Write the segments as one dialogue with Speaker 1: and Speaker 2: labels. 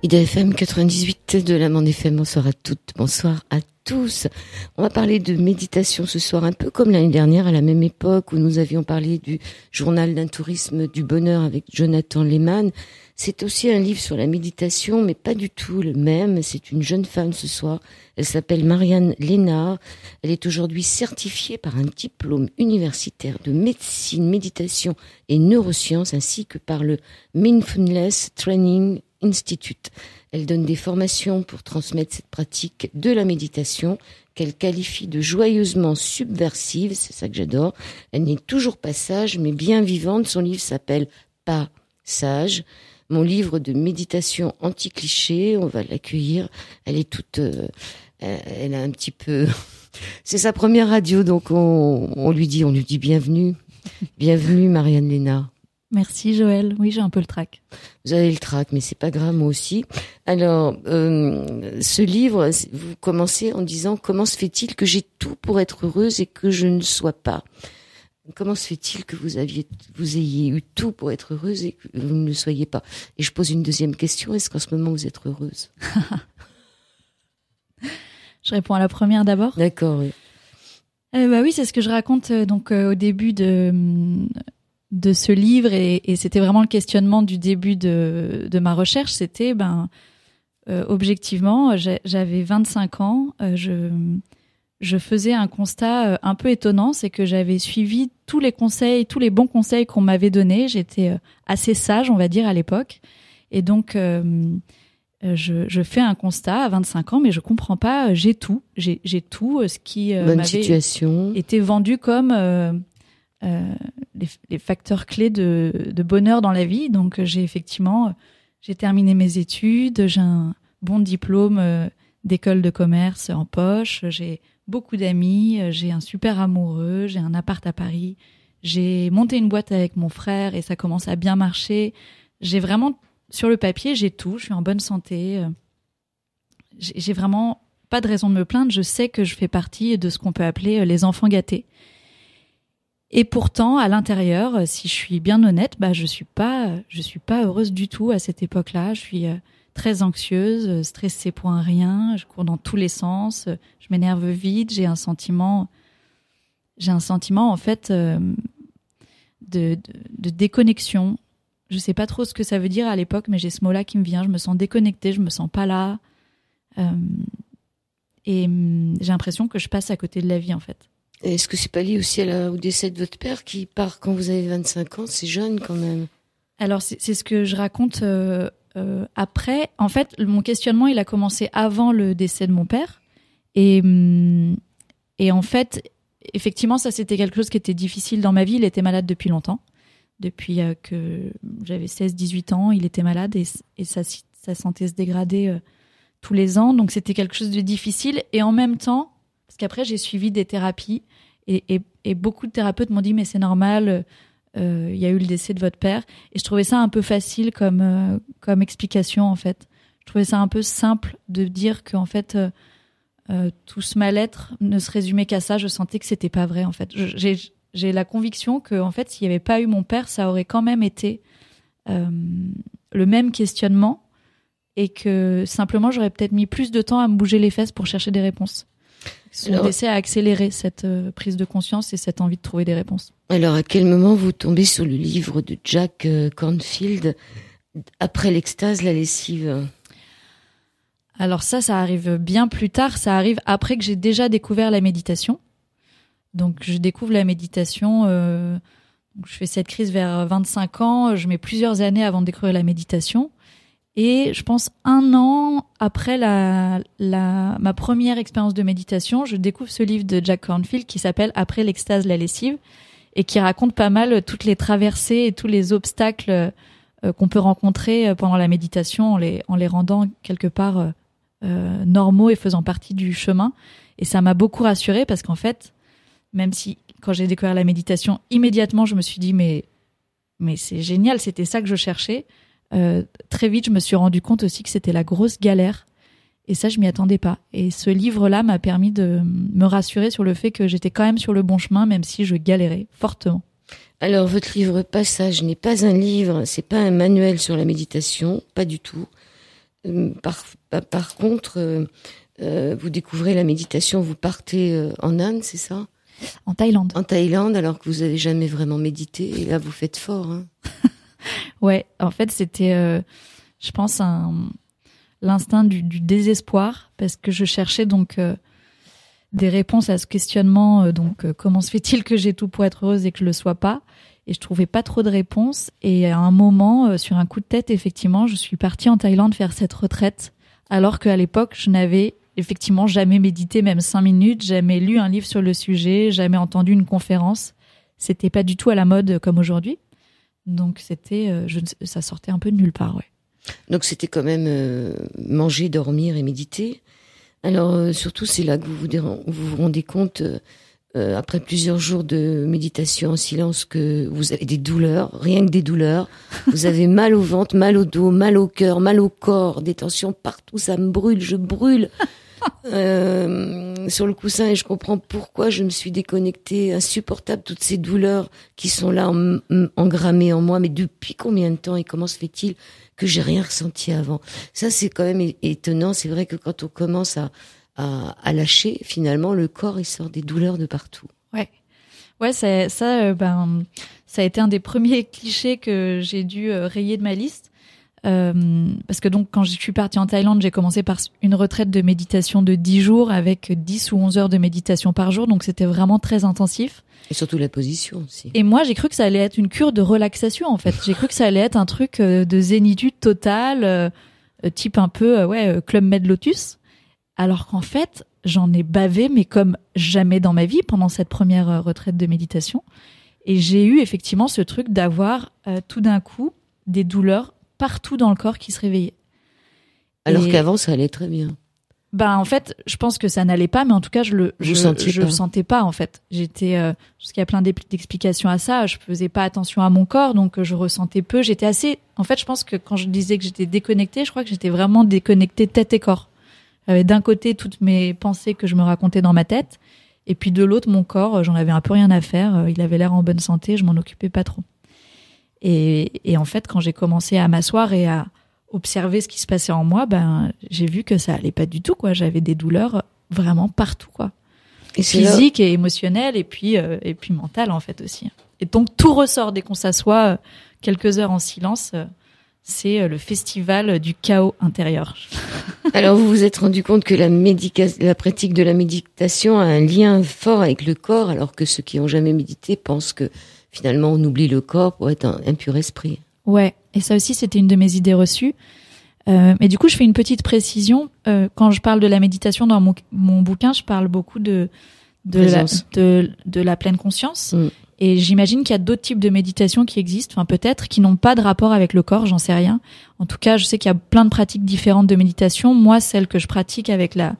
Speaker 1: IDFM 98 de la Bande FM, bonsoir à toutes, bonsoir à tous. On va parler de méditation ce soir, un peu comme l'année dernière, à la même époque où nous avions parlé du journal d'un tourisme du bonheur avec Jonathan Lehmann. C'est aussi un livre sur la méditation, mais pas du tout le même. C'est une jeune femme ce soir. Elle s'appelle Marianne Lénard. Elle est aujourd'hui certifiée par un diplôme universitaire de médecine, méditation et neurosciences, ainsi que par le Mindfulness Training Institute. Elle donne des formations pour transmettre cette pratique de la méditation qu'elle qualifie de joyeusement subversive, c'est ça que j'adore. Elle n'est toujours pas sage, mais bien vivante. Son livre s'appelle Pas sage. Mon livre de méditation anti-cliché, on va l'accueillir. Elle est toute, elle a un petit peu, c'est sa première radio, donc on lui dit bienvenue, bienvenue Marianne Lénard.
Speaker 2: Merci Joël. Oui, j'ai un peu le trac.
Speaker 1: Vous avez le trac, mais c'est pas grave, moi aussi. Alors, ce livre, vous commencez en disant « Comment se fait-il que j'ai tout pour être heureuse et que je ne sois pas ?» Comment se fait-il que vous ayez eu tout pour être heureuse et que vous ne le soyez pas? Et je pose une deuxième question, est-ce qu'en ce moment vous êtes heureuse?
Speaker 2: Je réponds à la première d'abord.
Speaker 1: D'accord, oui.
Speaker 2: Oui, c'est ce que je raconte au début de ce livre et c'était vraiment le questionnement du début de ma recherche. C'était objectivement, j'avais 25 ans, je faisais un constat un peu étonnant, c'est que j'avais suivi tous les bons conseils qu'on m'avait donnés. J'étais assez sage, on va dire, à l'époque. Et donc, je fais un constat à 25 ans, mais je comprends pas, j'ai tout. J'ai tout, ce qui m'avait été vendu comme les facteurs clés de bonheur dans la vie. Donc, j'ai terminé mes études, j'ai un bon diplôme d'école de commerce en poche, j'ai beaucoup d'amis, j'ai un super amoureux, j'ai un appart à Paris, j'ai monté une boîte avec mon frère et ça commence à bien marcher. J'ai vraiment, sur le papier, j'ai tout, je suis en bonne santé. J'ai vraiment pas de raison de me plaindre, je sais que je fais partie de ce qu'on peut appeler les enfants gâtés. Et pourtant, à l'intérieur, si je suis bien honnête, je suis pas heureuse du tout à cette époque-là. Je suis très anxieuse, stressée pour un rien, je cours dans tous les sens, je m'énerve vite, j'ai un sentiment en fait de déconnexion. Je sais pas trop ce que ça veut dire à l'époque, mais j'ai ce mot-là qui me vient. Je me sens déconnectée, je me sens pas là, et j'ai l'impression que je passe à côté de la vie en fait.
Speaker 1: Est-ce que c'est pas lié aussi au décès de votre père qui part quand vous avez 25 ans? C'est jeune quand même.
Speaker 2: Alors c'est ce que je raconte après. En fait, mon questionnement, il a commencé avant le décès de mon père. Et en fait, effectivement, ça c'était quelque chose qui était difficile dans ma vie. Il était malade depuis longtemps. Depuis que j'avais 16-18 ans, il était malade et sa santé se dégradait tous les ans. Donc c'était quelque chose de difficile. Et en même temps, parce qu'après j'ai suivi des thérapies et beaucoup de thérapeutes m'ont dit mais c'est normal, il y a eu le décès de votre père. Et je trouvais ça un peu facile comme explication en fait. Je trouvais ça un peu simple de dire qu'en fait tout ce mal-être ne se résumait qu'à ça. Je sentais que c'était pas vrai en fait. J'ai la conviction que en fait s'il y avait pas eu mon père, ça aurait quand même été le même questionnement et que simplement j'aurais peut-être mis plus de temps à me bouger les fesses pour chercher des réponses. Son décès a accéléré cette prise de conscience et cette envie de trouver des réponses. Alors, à quel moment vous tombez sur le livre de Jack Canfield, Après l'extase, la lessive? Alors ça arrive bien plus tard. Ça arrive après que j'ai déjà découvert la méditation. Donc, je découvre la méditation. Je fais cette crise vers 25 ans. Je mets plusieurs années avant de découvrir la méditation. Et je pense 1 an après ma première expérience de méditation, je découvre ce livre de Jack Canfield qui s'appelle Après l'extase, la lessive et qui raconte pas mal toutes les traversées et tous les obstacles qu'on peut rencontrer pendant la méditation en les rendant quelque part normaux et faisant partie du chemin. Et ça m'a beaucoup rassurée parce qu'en fait, même si quand j'ai découvert la méditation, immédiatement je me suis dit mais c'est génial, c'était ça que je cherchais. Très vite, je me suis rendu compte aussi que c'était la grosse galère. Et ça, je m'y attendais pas. Et ce livre-là m'a permis de me rassurer sur le fait que j'étais quand même sur le bon chemin, même si je galérais fortement. Alors, votre livre Passage n'est pas un livre, c'est pas un manuel sur la méditation, pas du tout.
Speaker 1: Par contre, vous découvrez la méditation, vous partez en Inde, c'est ça?
Speaker 2: En Thaïlande.
Speaker 1: En Thaïlande, alors que vous avez jamais vraiment médité, et là vous faites fort. Hein.
Speaker 2: Ouais, en fait c'était, je pense, l'instinct du désespoir, parce que je cherchais donc des réponses à ce questionnement. Comment se fait-il que j'ai tout pour être heureuse et que je le sois pas? Et je trouvais pas trop de réponses. Et à un moment, sur un coup de tête, effectivement, je suis partie en Thaïlande faire cette retraite, alors qu'à l'époque, je n'avais effectivement jamais médité, même 5 minutes, jamais lu un livre sur le sujet, jamais entendu une conférence. C'était pas du tout à la mode comme aujourd'hui. Donc c'était, ça sortait un peu de nulle part, ouais.
Speaker 1: Donc c'était quand même manger, dormir et méditer. Alors surtout, c'est là que vous vous rendez compte, après plusieurs jours de méditation en silence, que vous avez des douleurs, rien que des douleurs. Vous avez mal au ventre, mal au dos, mal au cœur, mal au corps, des tensions partout, ça me brûle, je brûle sur le coussin, et je comprends pourquoi je me suis déconnectée. Insupportable, toutes ces douleurs qui sont là engrammées en moi. Mais depuis combien de temps et comment se fait-il que j'ai rien ressenti avant? Ça, c'est quand même étonnant. C'est vrai que quand on commence à lâcher, finalement, le corps, il sort des douleurs de partout.
Speaker 2: Ouais, ça a été un des premiers clichés que j'ai dû rayer de ma liste. Parce que donc, quand je suis partie en Thaïlande, j'ai commencé par une retraite de méditation de 10 jours avec 10 ou 11 heures de méditation par jour. Donc, c'était vraiment très intensif.
Speaker 1: Et surtout la position aussi.
Speaker 2: Et moi, j'ai cru que ça allait être une cure de relaxation, en fait. J'ai cru que ça allait être un truc de zénitude totale, type un peu, Club Med Lotus. Alors qu'en fait, j'en ai bavé, mais comme jamais dans ma vie pendant cette première retraite de méditation. Et j'ai eu effectivement ce truc d'avoir tout d'un coup des douleurs partout dans le corps qui se réveillaient.
Speaker 1: Alors qu'avant, ça allait très bien.
Speaker 2: En fait, je pense que ça n'allait pas, mais en tout cas, je le sentais pas, en fait. J'étais, parce qu'il y a plein d'explications à ça. Je faisais pas attention à mon corps, donc je ressentais peu. J'étais assez, en fait, je pense que quand je disais que j'étais déconnectée, je crois que j'étais vraiment déconnectée tête et corps. J'avais d'un côté toutes mes pensées que je me racontais dans ma tête, et puis de l'autre, mon corps, j'en avais un peu rien à faire. Il avait l'air en bonne santé, je m'en occupais pas trop. Et en fait, quand j'ai commencé à m'asseoir et à observer ce qui se passait en moi, j'ai vu que ça allait pas du tout, quoi. J'avais des douleurs vraiment partout, quoi. Et physiques et émotionnelles, et puis mentales, en fait, aussi. Et donc, tout ressort dès qu'on s'assoit quelques heures en silence. C'est le festival du chaos intérieur.
Speaker 1: Alors, vous vous êtes rendu compte que la pratique de la méditation a un lien fort avec le corps, alors que ceux qui n'ont jamais médité pensent que finalement, on oublie le corps pour être un pur esprit. Ouais,
Speaker 2: et ça aussi, c'était une de mes idées reçues. Mais du coup, je fais une petite précision. Quand je parle de la méditation dans mon bouquin, je parle beaucoup de la pleine conscience. Et j'imagine qu'il y a d'autres types de méditation qui existent, enfin peut-être, qui n'ont pas de rapport avec le corps, j'en sais rien. En tout cas, je sais qu'il y a plein de pratiques différentes de méditation. Moi, celle que je pratique avec la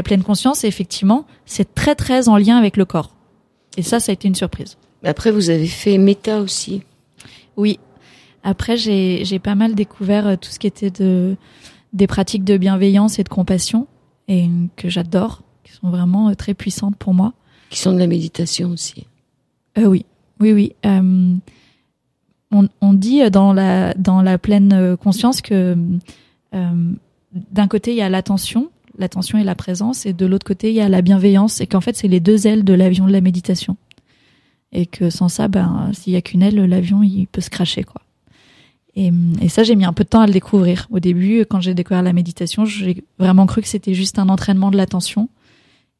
Speaker 2: pleine conscience, effectivement, c'est très très en lien avec le corps. Et ça a été une surprise.
Speaker 1: Après, vous avez fait méta aussi.
Speaker 2: Oui. Après, j'ai pas mal découvert tout ce qui était des pratiques de bienveillance et de compassion, et que j'adore, qui sont vraiment très puissantes pour moi.
Speaker 1: Qui sont de la méditation aussi.
Speaker 2: Oui. On dit dans la pleine conscience que d'un côté il y a l'attention et la présence, et de l'autre côté il y a la bienveillance, et qu'en fait c'est les deux ailes de l'avion de la méditation. Et que sans ça, s'il y a qu'une aile, l'avion il peut se crasher, quoi. Et ça, j'ai mis un peu de temps à le découvrir. Au début, quand j'ai découvert la méditation, j'ai vraiment cru que c'était juste un entraînement de l'attention.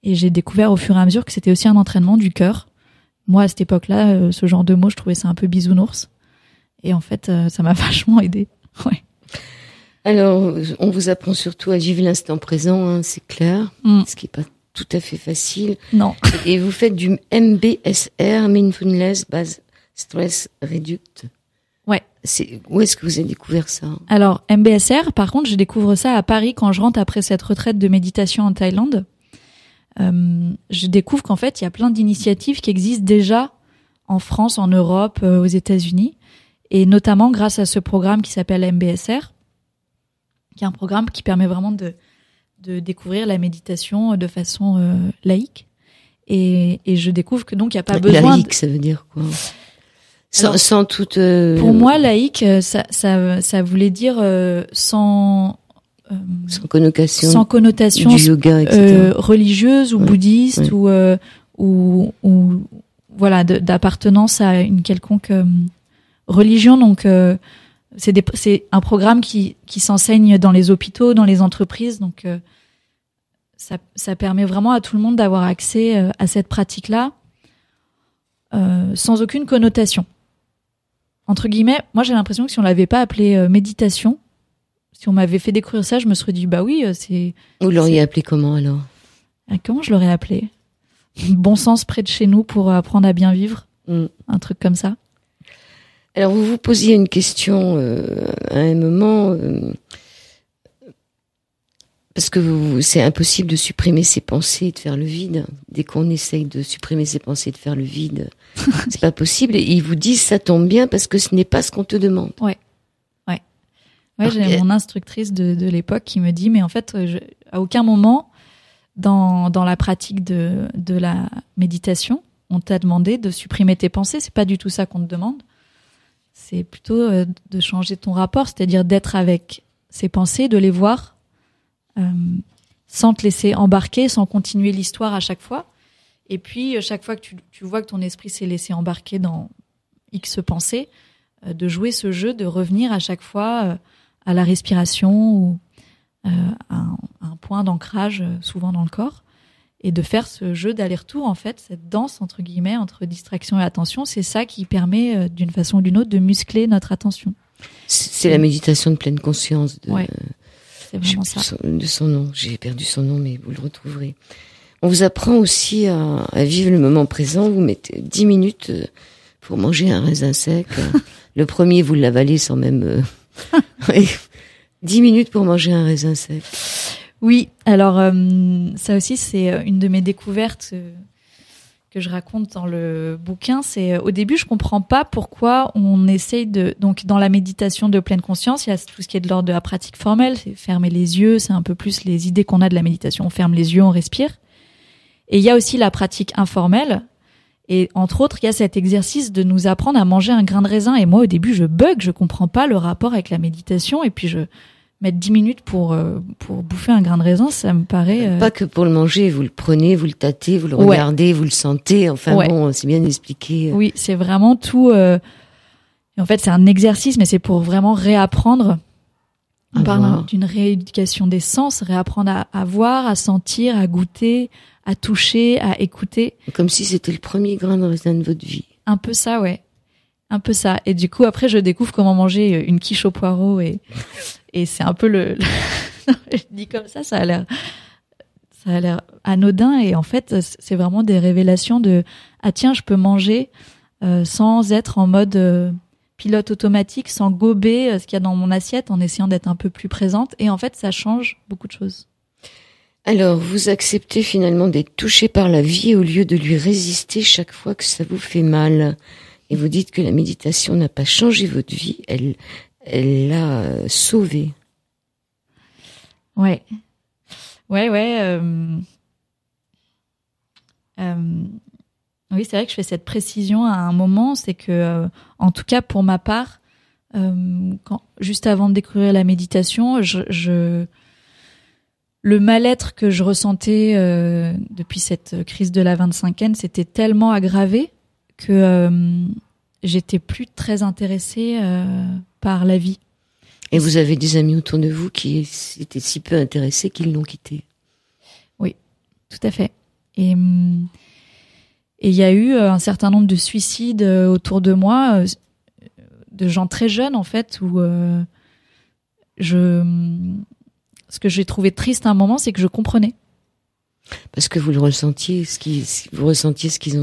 Speaker 2: Et j'ai découvert au fur et à mesure que c'était aussi un entraînement du cœur. Moi, à cette époque-là, ce genre de mots, je trouvais ça un peu bisounours. Et en fait, ça m'a vachement aidée. Ouais.
Speaker 1: Alors, on vous apprend surtout à vivre l'instant présent, hein, c'est clair, ce qui est pas tout à fait facile.
Speaker 2: Non.
Speaker 1: Et vous faites du MBSR, Mindfulness Based Stress Reduct.
Speaker 2: Ouais.
Speaker 1: Où est-ce que vous avez découvert ça?
Speaker 2: Alors, MBSR, par contre, je découvre ça à Paris quand je rentre après cette retraite de méditation en Thaïlande. Je découvre qu'en fait, il y a plein d'initiatives qui existent déjà en France, en Europe, aux États-Unis, et notamment grâce à ce programme qui s'appelle MBSR, qui est un programme qui permet vraiment de découvrir la méditation de façon laïque. Et je découvre que donc il n'y a pas besoin...
Speaker 1: Laïque, ça veut dire quoi? Sans toute...
Speaker 2: Pour moi, laïque, ça voulait dire sans
Speaker 1: sans connotation
Speaker 2: du yoga, religieuse ou bouddhiste ou voilà d'appartenance à une quelconque religion. Donc c'est un programme qui s'enseigne dans les hôpitaux, dans les entreprises. Donc ça permet vraiment à tout le monde d'avoir accès à cette pratique-là sans aucune connotation. Entre guillemets, moi j'ai l'impression que si on l'avait pas appelé méditation, si on m'avait fait découvrir ça, je me serais dit bah oui, c'est.
Speaker 1: Vous l'auriez appelé comment alors ?
Speaker 2: Comment je l'aurais appelé ? Bon sens près de chez nous pour apprendre à bien vivre, un truc comme ça.
Speaker 1: Alors vous vous posiez une question à un moment parce que c'est impossible de supprimer ses pensées et de faire le vide. Dès qu'on essaye de supprimer ses pensées et de faire le vide, c'est pas possible. Et ils vous disent ça tombe bien parce que ce n'est pas ce qu'on te demande.
Speaker 2: Ouais, j'ai mon instructrice de l'époque qui me dit mais en fait à aucun moment dans la pratique de la méditation on t'a demandé de supprimer tes pensées. C'est pas du tout ça qu'on te demande. C'est plutôt de changer ton rapport, c'est-à-dire d'être avec ces pensées, de les voir sans te laisser embarquer, sans continuer l'histoire à chaque fois. Et puis, chaque fois que tu vois que ton esprit s'est laissé embarquer dans X pensées, de jouer ce jeu, de revenir à chaque fois à la respiration ou à un point d'ancrage, souvent dans le corps, et de faire ce jeu d'aller-retour, en fait, cette danse, entre guillemets, entre distraction et attention. C'est ça qui permet, d'une façon ou d'une autre, de muscler notre attention.
Speaker 1: C'est la méditation de pleine conscience.
Speaker 2: Ouais, c'est vraiment ça.
Speaker 1: De son nom. J'ai perdu son nom, mais vous le retrouverez. On vous apprend aussi à vivre le moment présent. Vous mettez 10 minutes pour manger un raisin sec. Le premier, vous l'avalez sans même... 10 minutes pour manger un raisin sec.
Speaker 2: Oui, alors ça aussi, c'est une de mes découvertes que je raconte dans le bouquin. C'est au début, je comprends pas pourquoi on essaye de... Donc, dans la méditation de pleine conscience, il y a tout ce qui est de l'ordre de la pratique formelle. C'est fermer les yeux, c'est un peu plus les idées qu'on a de la méditation. On ferme les yeux, on respire. Et il y a aussi la pratique informelle. Et entre autres, il y a cet exercice de nous apprendre à manger un grain de raisin. Et moi, au début, je bug, je comprends pas le rapport avec la méditation. Et puis, je mettre 10 minutes pour bouffer un grain de raisin, ça me paraît...
Speaker 1: Pas que pour le manger, vous le prenez, vous le tâtez, vous le regardez, vous le sentez. Enfin bon, c'est bien expliqué.
Speaker 2: Oui, c'est vraiment tout... Et en fait, c'est un exercice, mais c'est pour vraiment réapprendre. On parle d'une rééducation des sens, réapprendre à voir, à sentir, à goûter, à toucher, à écouter.
Speaker 1: Comme si c'était le premier grain de raisin de votre vie.
Speaker 2: Un peu ça, ouais. Un peu ça. Et du coup, après, je découvre comment manger une quiche au poireau et c'est un peu je dis comme ça a l'air anodin. Et en fait, c'est vraiment des révélations de, ah tiens, je peux manger sans être en mode pilote automatique, sans gober ce qu'il y a dans mon assiette, en essayant d'être un peu plus présente. Et en fait, ça change beaucoup de choses.
Speaker 1: Alors, vous acceptez finalement d'être touché par la vie au lieu de lui résister chaque fois que ça vous fait mal. Et vous dites que la méditation n'a pas changé votre vie, elle l'a sauvée.
Speaker 2: Ouais. Oui, c'est vrai que je fais cette précision à un moment, c'est que, en tout cas pour ma part, juste avant de découvrir la méditation, le mal-être que je ressentais depuis cette crise de la 25e, c'était tellement aggravé que j'étais plus très intéressée par la vie.
Speaker 1: Et vous avez des amis autour de vous qui étaient si peu intéressés qu'ils l'ont quitté.
Speaker 2: Oui, tout à fait. Et il y a eu un certain nombre de suicides autour de moi, de gens très jeunes en fait, où ce que j'ai trouvé triste à un moment, c'est que je comprenais.
Speaker 1: Parce que vous le ressentiez, vous ressentiez ce qu'ils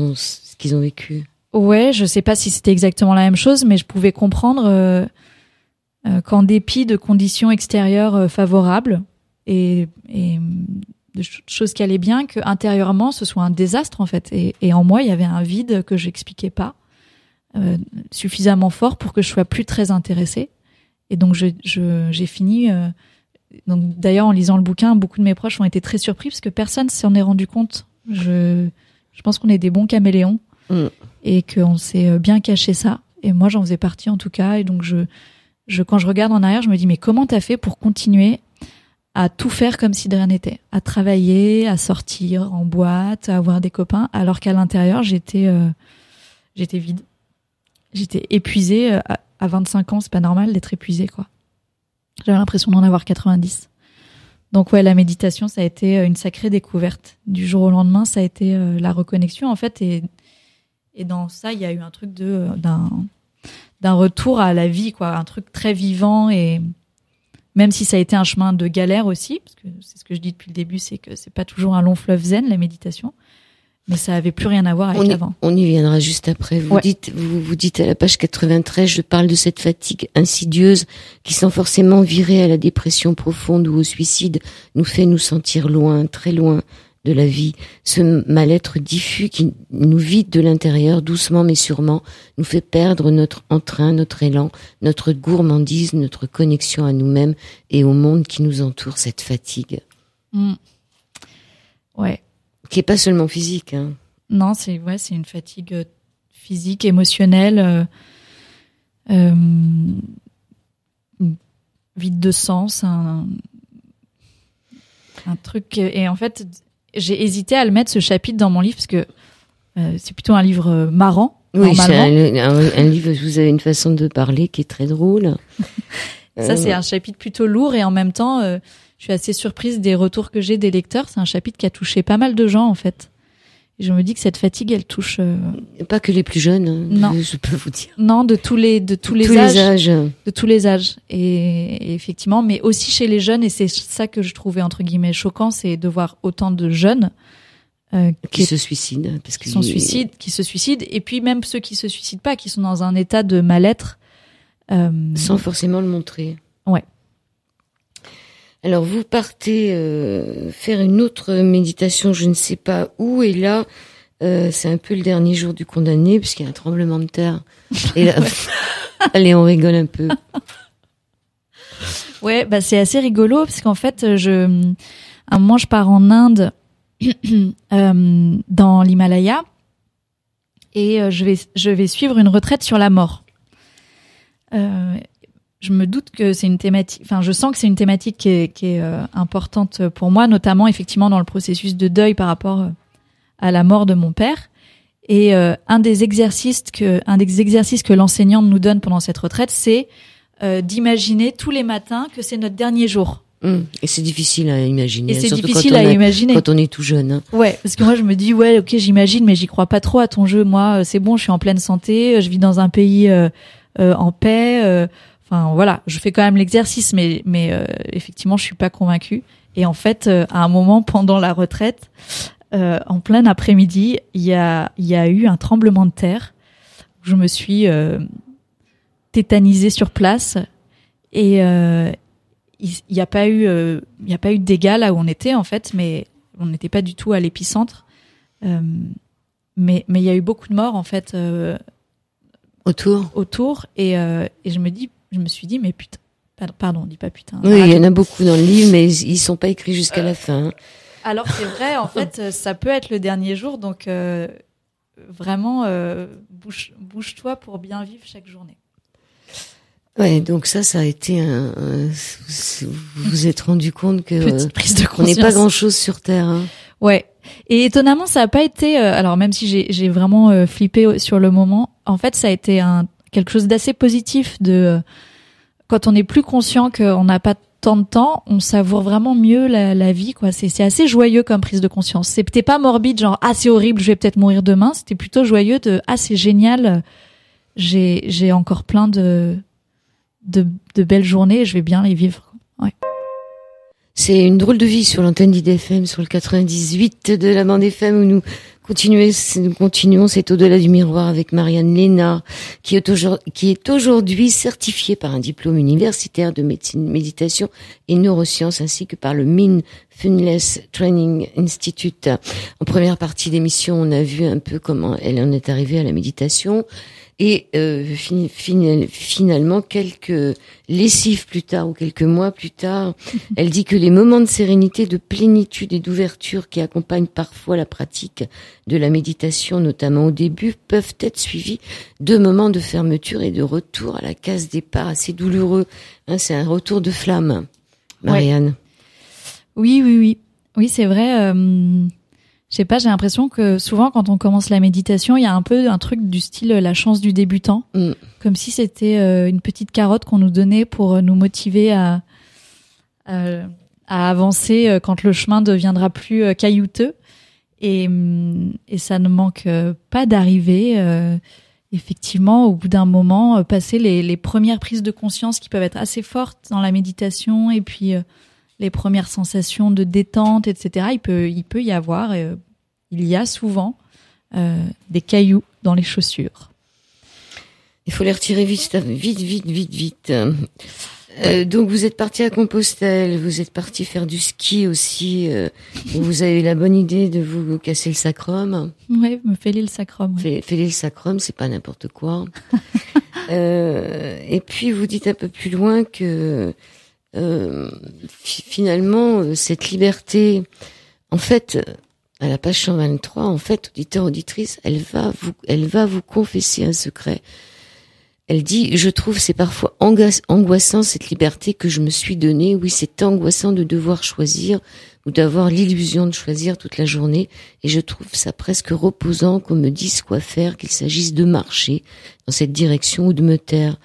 Speaker 1: ont vécu.
Speaker 2: Ouais, je sais pas si c'était exactement la même chose, mais je pouvais comprendre qu'en dépit de conditions extérieures favorables et de choses qui allaient bien, que intérieurement ce soit un désastre en fait. Et en moi, il y avait un vide que j'expliquais pas suffisamment fort pour que je sois plus très intéressée. Et donc j'ai fini. Donc d'ailleurs, en lisant le bouquin, beaucoup de mes proches ont été très surpris parce que personne s'en est rendu compte. Je pense qu'on est des bons caméléons et qu'on s'est bien caché ça. Et moi, j'en faisais partie en tout cas. Et donc quand je regarde en arrière, je me dis mais comment t'as fait pour continuer à tout faire comme si de rien n'était, à travailler, à sortir en boîte, à avoir des copains, alors qu'à l'intérieur j'étais vide, j'étais épuisée. À 25 ans, c'est pas normal d'être épuisée, quoi. J'avais l'impression d'en avoir 90. Donc ouais, la méditation, ça a été une sacrée découverte. Du jour au lendemain, ça a été la reconnexion, en fait. Et dans ça, il y a eu un truc d'un retour à la vie, quoi. Un truc très vivant. Et même si ça a été un chemin de galère aussi, parce que c'est ce que je dis depuis le début, c'est que c'est pas toujours un long fleuve zen, la méditation. Mais ça avait plus rien à voir avec avant.
Speaker 1: On y viendra juste après. Vous dites à la page 93, je parle de cette fatigue insidieuse qui, sans forcément virer à la dépression profonde ou au suicide, nous fait nous sentir loin, très loin de la vie. Ce mal-être diffus qui nous vide de l'intérieur, doucement mais sûrement, nous fait perdre notre entrain, notre élan, notre gourmandise, notre connexion à nous-mêmes et au monde qui nous entoure, cette fatigue.
Speaker 2: Ouais.
Speaker 1: Qui est pas seulement physique, hein.
Speaker 2: Non, c'est une fatigue physique, émotionnelle, vide de sens, un truc. Et en fait, j'ai hésité à le mettre, ce chapitre, dans mon livre parce que c'est plutôt un livre marrant.
Speaker 1: Oui, c'est un livre. Vous avez une façon de parler qui est très drôle.
Speaker 2: Ça, c'est un chapitre plutôt lourd et en même temps. Je suis assez surprise des retours que j'ai des lecteurs. C'est un chapitre qui a touché pas mal de gens, en fait. Et je me dis que cette fatigue, elle touche...
Speaker 1: Pas que les plus jeunes, hein,
Speaker 2: non.
Speaker 1: Je peux vous dire.
Speaker 2: Non, de tous les âges. De tous les âges. Et effectivement, mais aussi chez les jeunes, et c'est ça que je trouvais, entre guillemets, choquant, c'est de voir autant de jeunes
Speaker 1: qui se suicident.
Speaker 2: Qui se suicident. Et puis même ceux qui se suicident pas, qui sont dans un état de mal-être.
Speaker 1: Sans forcément le montrer.
Speaker 2: Ouais.
Speaker 1: Alors vous partez faire une autre méditation, je ne sais pas où, et là c'est un peu le dernier jour du condamné puisqu'il y a un tremblement de terre. Et là, allez, on rigole un peu.
Speaker 2: Ouais, bah c'est assez rigolo parce qu'en fait, à un moment je pars en Inde, dans l'Himalaya, et je vais suivre une retraite sur la mort. Je me doute que c'est une thématique, enfin, je sens que c'est une thématique qui est importante pour moi, notamment, effectivement, dans le processus de deuil par rapport à la mort de mon père. Et un des exercices que l'enseignante nous donne pendant cette retraite, c'est d'imaginer tous les matins que c'est notre dernier jour.
Speaker 1: Et c'est difficile à imaginer.
Speaker 2: Et c'est difficile à imaginer
Speaker 1: quand on est tout jeune. Hein.
Speaker 2: Ouais, parce que moi je me dis ouais, ok, j'imagine, mais j'y crois pas trop à ton jeu. Moi, c'est bon, je suis en pleine santé, je vis dans un pays en paix. Enfin voilà, je fais quand même l'exercice, mais effectivement, je suis pas convaincue. Et en fait, à un moment pendant la retraite, en plein après-midi, il y a eu un tremblement de terre. Je me suis tétanisée sur place et il y a pas eu de dégâts là où on était en fait, mais on n'était pas du tout à l'épicentre. Mais il y a eu beaucoup de morts en fait autour et je me suis dit mais putain, pardon, on dit pas putain.
Speaker 1: Oui, il y en a beaucoup dans le livre, mais ils sont pas écrits jusqu'à la fin.
Speaker 2: Alors c'est vrai, en fait, ça peut être le dernier jour, donc vraiment bouge-toi pour bien vivre chaque journée.
Speaker 1: Ouais, donc ça a été vous vous êtes rendu compte que
Speaker 2: petite prise de conscience.
Speaker 1: On n'est pas grand-chose sur Terre. Hein.
Speaker 2: Ouais. Et étonnamment, ça a pas été. Alors même si j'ai vraiment flippé sur le moment, en fait, ça a été quelque chose d'assez positif. Quand on est plus conscient qu'on n'a pas tant de temps, on savoure vraiment mieux la vie, quoi. C'est assez joyeux comme prise de conscience. C'était pas morbide, genre ah c'est horrible, je vais peut-être mourir demain. C'était plutôt joyeux de ah c'est génial. J'ai encore plein de belles journées, je vais bien les vivre. Ouais.
Speaker 1: C'est une drôle de vie sur l'antenne d'IDFM, sur le 98 de la bande FM où nous continuons cet au-delà du miroir avec Marianne Lénard, qui est aujourd'hui certifiée par un diplôme universitaire de médecine, méditation et neurosciences, ainsi que par le Mindfulness Training Institute. En première partie d'émission, on a vu un peu comment elle en est arrivée à la méditation. Et finalement, quelques lessives plus tard ou quelques mois plus tard, elle dit que les moments de sérénité, de plénitude et d'ouverture qui accompagnent parfois la pratique de la méditation, notamment au début, peuvent être suivis de moments de fermeture et de retour à la case départ assez douloureux. Hein, c'est un retour de flamme, Marianne.
Speaker 2: Oui, c'est vrai. Je sais pas, j'ai l'impression que souvent quand on commence la méditation, il y a un peu un truc du style la chance du débutant, comme si c'était une petite carotte qu'on nous donnait pour nous motiver à avancer quand le chemin deviendra plus caillouteux. Et ça ne manque pas d'arriver. Effectivement, au bout d'un moment, passer les premières prises de conscience qui peuvent être assez fortes dans la méditation, et puis les premières sensations de détente, etc. Il peut y avoir, il y a souvent des cailloux dans les chaussures.
Speaker 1: Il faut les retirer vite. Donc vous êtes parti à Compostelle, vous êtes parti faire du ski aussi. Vous avez eu la bonne idée de vous casser le sacrum.
Speaker 2: Ouais, me fêler le sacrum.
Speaker 1: Ouais. Fêler le sacrum, c'est pas n'importe quoi. Et puis vous dites un peu plus loin que finalement cette liberté, en fait, à la page 123, en fait, auditeur, auditrice, elle va vous confesser un secret. Elle dit, je trouve c'est parfois angoissant cette liberté que je me suis donnée. Oui, c'est angoissant de devoir choisir ou d'avoir l'illusion de choisir toute la journée. Et je trouve ça presque reposant qu'on me dise quoi faire, qu'il s'agisse de marcher dans cette direction ou de me taire.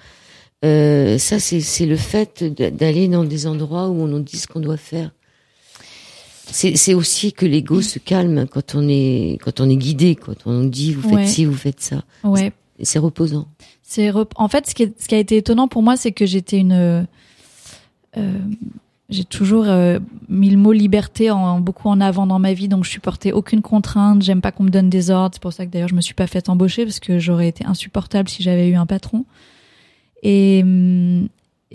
Speaker 1: Ça, c'est le fait d'aller dans des endroits où on nous dit ce qu'on doit faire. C'est aussi que l'ego se calme quand on est guidé, quand on nous dit vous faites ci, vous faites ça.
Speaker 2: Ouais.
Speaker 1: C'est reposant.
Speaker 2: En fait, ce qui a été étonnant pour moi, c'est que j'étais j'ai toujours mis le mot liberté beaucoup en avant dans ma vie, donc je supportais aucune contrainte, j'aime pas qu'on me donne des ordres, c'est pour ça que d'ailleurs je me suis pas faite embaucher, parce que j'aurais été insupportable si j'avais eu un patron. Et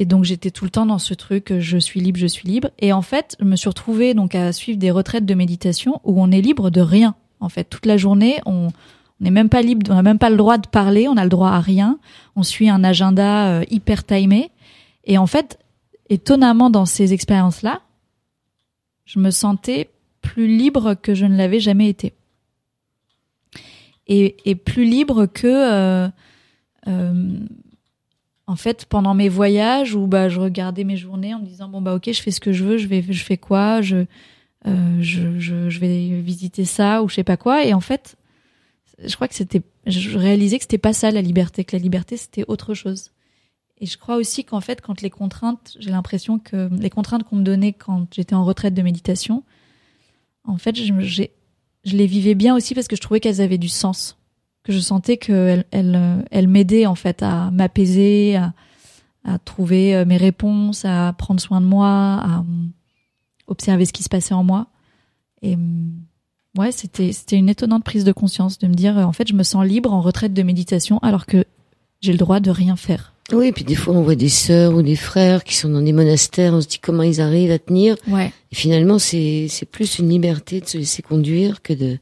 Speaker 2: donc j'étais tout le temps dans ce truc, je suis libre. Et en fait, je me suis retrouvée donc à suivre des retraites de méditation où on est libre de rien. En fait, toute la journée, on n'est même pas libre, on n'a même pas le droit de parler, on a le droit à rien. On suit un agenda hyper timé. Et en fait, étonnamment, dans ces expériences-là, je me sentais plus libre que je ne l'avais jamais été. Et plus libre que, en fait, pendant mes voyages où je regardais mes journées en me disant ok, je fais ce que je veux, je fais quoi, je vais visiter ça ou je sais pas quoi. Et en fait, je crois que je réalisais que c'était pas ça la liberté, que la liberté c'était autre chose. Et je crois aussi qu'en fait, quand j'ai l'impression que les contraintes qu'on me donnait quand j'étais en retraite de méditation, en fait, je les vivais bien aussi parce que je trouvais qu'elles avaient du sens, que je sentais qu'elles m'aidaient en fait à m'apaiser, à trouver mes réponses, à prendre soin de moi, à observer ce qui se passait en moi. Et ouais, c'était une étonnante prise de conscience de me dire, en fait, je me sens libre en retraite de méditation alors que j'ai le droit de rien faire.
Speaker 1: Oui, et puis des fois, on voit des sœurs ou des frères qui sont dans des monastères, on se dit comment ils arrivent à tenir.
Speaker 2: Ouais.
Speaker 1: Et finalement, c'est plus une liberté de se laisser conduire que de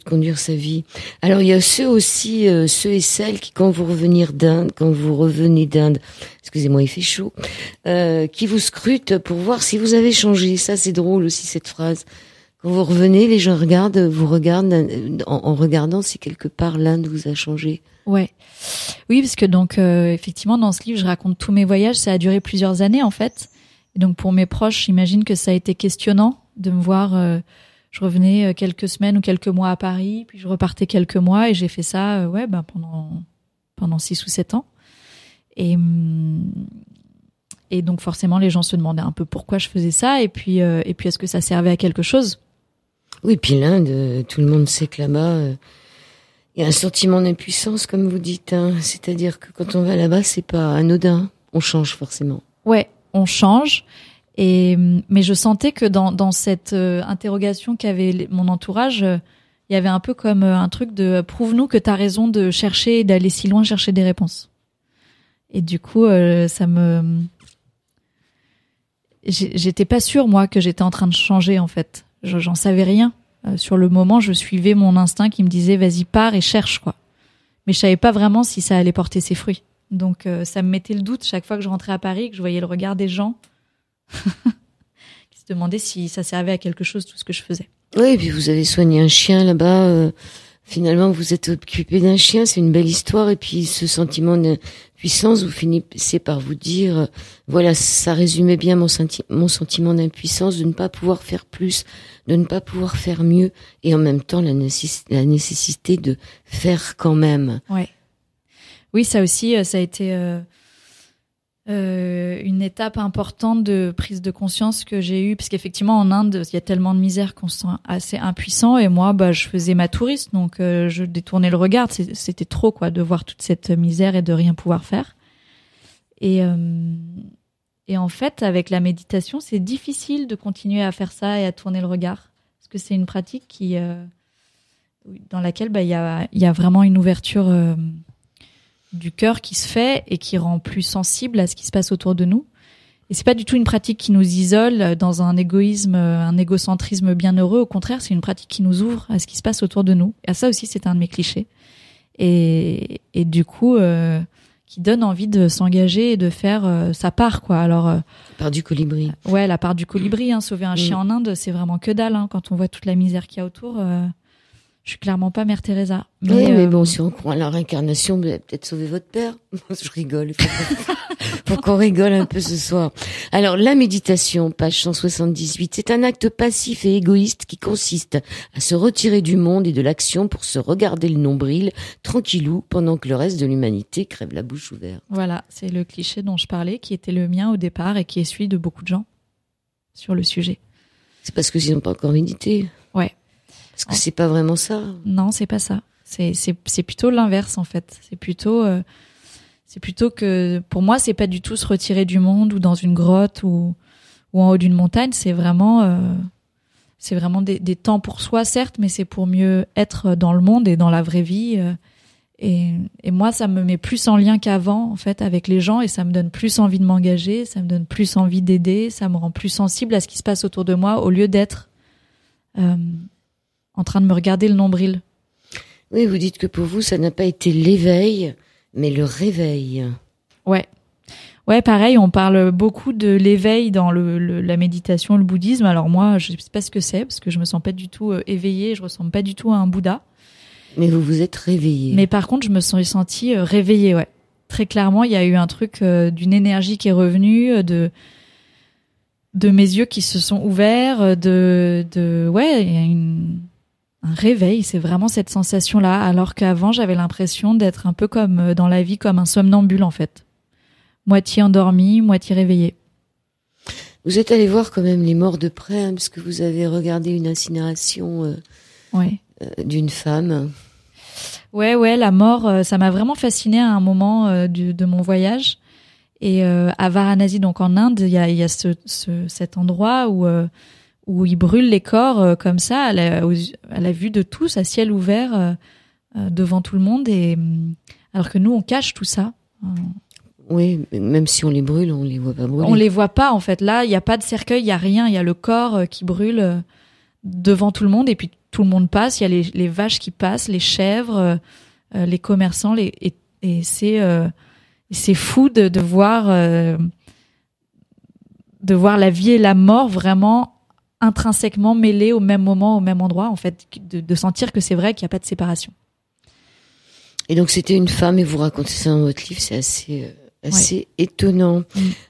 Speaker 1: conduire sa vie. Alors, il y a ceux et celles qui, quand vous revenez d'Inde, excusez-moi, il fait chaud, qui vous scrutent pour voir si vous avez changé. Ça, c'est drôle aussi, cette phrase. Quand vous revenez, les gens vous regardent en regardant si quelque part l'Inde vous a changé.
Speaker 2: Ouais. Oui, parce que donc effectivement dans ce livre, je raconte tous mes voyages, ça a duré plusieurs années en fait. Et donc pour mes proches, j'imagine que ça a été questionnant de me voir je revenais quelques semaines ou quelques mois à Paris, puis je repartais quelques mois et j'ai fait ça pendant 6 ou 7 ans. Et donc forcément les gens se demandaient un peu pourquoi je faisais ça et puis est-ce que ça servait à quelque chose?
Speaker 1: Oui, puis l'Inde, tout le monde sait que là-bas il y a un sentiment d'impuissance, comme vous dites, hein. C'est-à-dire que quand on va là-bas, c'est pas anodin. On change forcément.
Speaker 2: Ouais, on change. Mais je sentais que dans cette interrogation qu'avait mon entourage, il y avait un peu comme un truc de prouve-nous que t'as raison de chercher, d'aller si loin chercher des réponses. Et du coup, j'étais pas sûre moi que j'étais en train de changer en fait. J'en savais rien. Sur le moment, je suivais mon instinct qui me disait vas-y pars et cherche quoi. Mais je savais pas vraiment si ça allait porter ses fruits. Donc ça me mettait le doute chaque fois que je rentrais à Paris, que je voyais le regard des gens qui se demandaient si ça servait à quelque chose tout ce que je faisais.
Speaker 1: Oui, et puis vous avez soigné un chien là-bas. Finalement, vous êtes occupé d'un chien, c'est une belle histoire. Et puis ce sentiment puissance, vous finissez par vous dire, voilà, ça résumait bien mon sentiment d'impuissance, de ne pas pouvoir faire plus, de ne pas pouvoir faire mieux, et en même temps la nécessité de faire quand même.
Speaker 2: Ouais. Oui, ça aussi, ça a été une étape importante de prise de conscience que j'ai eue, parce qu'effectivement en Inde, il y a tellement de misère qu'on se sent assez impuissant, et moi, je faisais ma touriste, donc je détournais le regard. C'était trop, quoi, de voir toute cette misère et de rien pouvoir faire. Et en fait, avec la méditation, c'est difficile de continuer à faire ça et à tourner le regard, parce que c'est une pratique dans laquelle il y a vraiment une ouverture du cœur qui se fait et qui rend plus sensible à ce qui se passe autour de nous. Et c'est pas du tout une pratique qui nous isole dans un égoïsme, un égocentrisme bienheureux. Au contraire, c'est une pratique qui nous ouvre à ce qui se passe autour de nous. Et ça aussi, c'est un de mes clichés. Et du coup, qui donne envie de s'engager et de faire sa part, quoi. Alors,
Speaker 1: la part du colibri.
Speaker 2: Ouais, la part du colibri. Sauver un chien en Inde, c'est vraiment que dalle. Quand on voit toute la misère qu'il y a autour. Je suis clairement pas Mère Teresa.
Speaker 1: Mais bon, si on croit à la réincarnation, vous allez peut-être sauver votre père. Je rigole. Faut qu'on rigole un peu ce soir. Alors, la méditation, page 178, c'est un acte passif et égoïste qui consiste à se retirer du monde et de l'action pour se regarder le nombril, tranquillou, pendant que le reste de l'humanité crève la bouche ouverte.
Speaker 2: Voilà, c'est le cliché dont je parlais, qui était le mien au départ et qui est celui de beaucoup de gens sur le sujet.
Speaker 1: C'est parce que ils n'ont pas encore médité.
Speaker 2: Ouais.
Speaker 1: Parce que c'est pas vraiment ça.
Speaker 2: Non, c'est pas ça. C'est plutôt l'inverse, en fait. C'est plutôt que, pour moi, c'est pas du tout se retirer du monde ou dans une grotte ou en haut d'une montagne. C'est vraiment des temps pour soi, certes, mais c'est pour mieux être dans le monde et dans la vraie vie. Et moi, ça me met plus en lien qu'avant, en fait, avec les gens, et ça me donne plus envie de m'engager, ça me donne plus envie d'aider, ça me rend plus sensible à ce qui se passe autour de moi, au lieu d'être en train de me regarder le nombril.
Speaker 1: Oui, vous dites que pour vous, ça n'a pas été l'éveil, mais le réveil.
Speaker 2: Ouais, pareil, on parle beaucoup de l'éveil dans la méditation, le bouddhisme. Alors moi, je sais pas ce que c'est, parce que je me sens pas du tout éveillée, je ressemble pas du tout à un Bouddha.
Speaker 1: Mais vous vous êtes réveillée.
Speaker 2: Mais par contre, je me suis sentie réveillée, ouais. Très clairement, il y a eu un truc d'une énergie qui est revenue, de mes yeux qui se sont ouverts, ouais, il y a un réveil, c'est vraiment cette sensation-là, alors qu'avant, j'avais l'impression d'être un peu comme dans la vie, comme un somnambule, en fait. Moitié endormi, moitié réveillé.
Speaker 1: Vous êtes allé voir quand même les morts de près, parce que vous avez regardé une incinération d'une femme.
Speaker 2: Ouais, la mort, ça m'a vraiment fascinée à un moment de mon voyage. Et à Varanasi, donc en Inde, il y a cet endroit où ils brûlent les corps comme ça, à la vue de tous, à ciel ouvert, devant tout le monde. Et alors que nous, on cache tout ça.
Speaker 1: Oui, même si on les brûle, on les voit pas brûler.
Speaker 2: On les voit pas, en fait. Là, il y a pas de cercueil, il y a rien. Il y a le corps qui brûle devant tout le monde, et puis tout le monde passe. Il y a les vaches qui passent, les chèvres, les commerçants, et c'est fou de voir la vie et la mort vraiment intrinsèquement mêlées au même moment, au même endroit, en fait, de sentir que c'est vrai qu'il n'y a pas de séparation.
Speaker 1: Et donc c'était une femme, et vous racontez ça dans votre livre, c'est assez étonnant.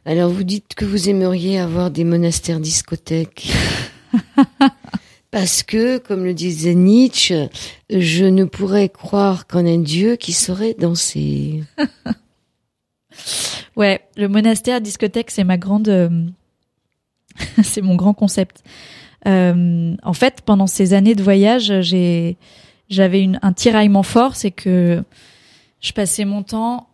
Speaker 1: Alors vous dites que vous aimeriez avoir des monastères discothèques. Parce que, comme le disait Nietzsche, je ne pourrais croire qu'en un Dieu qui saurait danser.
Speaker 2: Ouais, le monastère discothèque, c'est c'est mon grand concept. En fait, pendant ces années de voyage, j'avais un tiraillement fort, c'est que je passais mon temps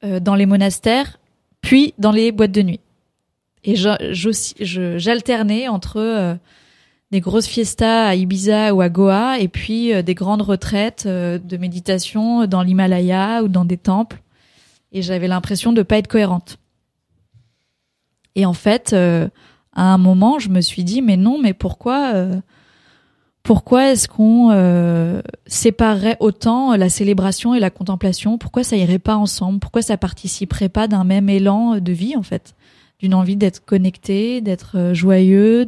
Speaker 2: dans les monastères, puis dans les boîtes de nuit. Et j'alternais entre des grosses fiestas à Ibiza ou à Goa, et puis des grandes retraites de méditation dans l'Himalaya ou dans des temples. Et j'avais l'impression de pas être cohérente. Et en fait, à un moment, je me suis dit, mais non, mais pourquoi est-ce qu'on séparerait autant la célébration et la contemplation? Pourquoi ça irait pas ensemble? Pourquoi ça participerait pas d'un même élan de vie, en fait? D'une envie d'être connecté, d'être joyeux,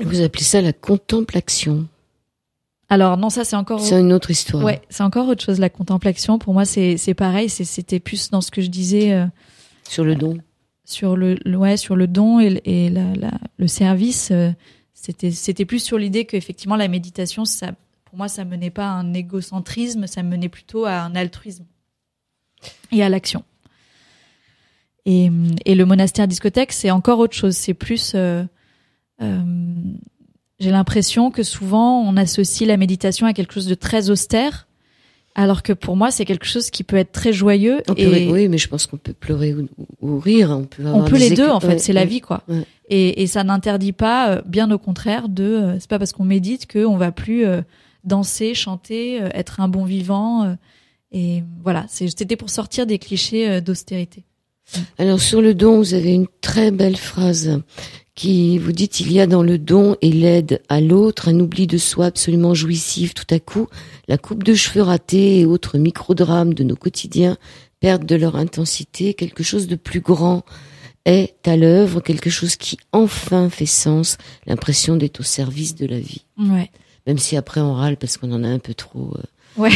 Speaker 1: Vous appelez ça la contemplation?
Speaker 2: Alors non, ça c'est encore.
Speaker 1: C'est une autre histoire.
Speaker 2: Ouais, c'est encore autre chose. La contemplation, pour moi, c'est pareil. C'était plus dans ce que je disais.
Speaker 1: Sur le don.
Speaker 2: Sur le don et le service. C'était plus sur l'idée qu'effectivement la méditation, ça, pour moi, ça menait pas à un égocentrisme, ça menait plutôt à un altruisme et à l'action. Et le monastère discothèque, c'est encore autre chose. C'est plus. J'ai l'impression que souvent on associe la méditation à quelque chose de très austère, alors que pour moi c'est quelque chose qui peut être très joyeux.
Speaker 1: Oui, mais je pense qu'on peut pleurer ou rire.
Speaker 2: On peut les deux en fait, c'est la vie quoi.
Speaker 1: Ouais.
Speaker 2: Et ça n'interdit pas, bien au contraire, c'est pas parce qu'on médite qu'on va plus danser, chanter, être un bon vivant. Et voilà, c'était pour sortir des clichés d'austérité.
Speaker 1: Alors sur le don, vous avez une très belle phrase qui vous dit: il y a dans le don et l'aide à l'autre un oubli de soi absolument jouissif. Tout à coup, la coupe de cheveux ratée et autres microdrames de nos quotidiens perdent de leur intensité. Quelque chose de plus grand est à l'œuvre, quelque chose qui enfin fait sens, l'impression d'être au service de la vie.
Speaker 2: Ouais.
Speaker 1: Même si après on râle parce qu'on en a un peu trop...
Speaker 2: Ouais.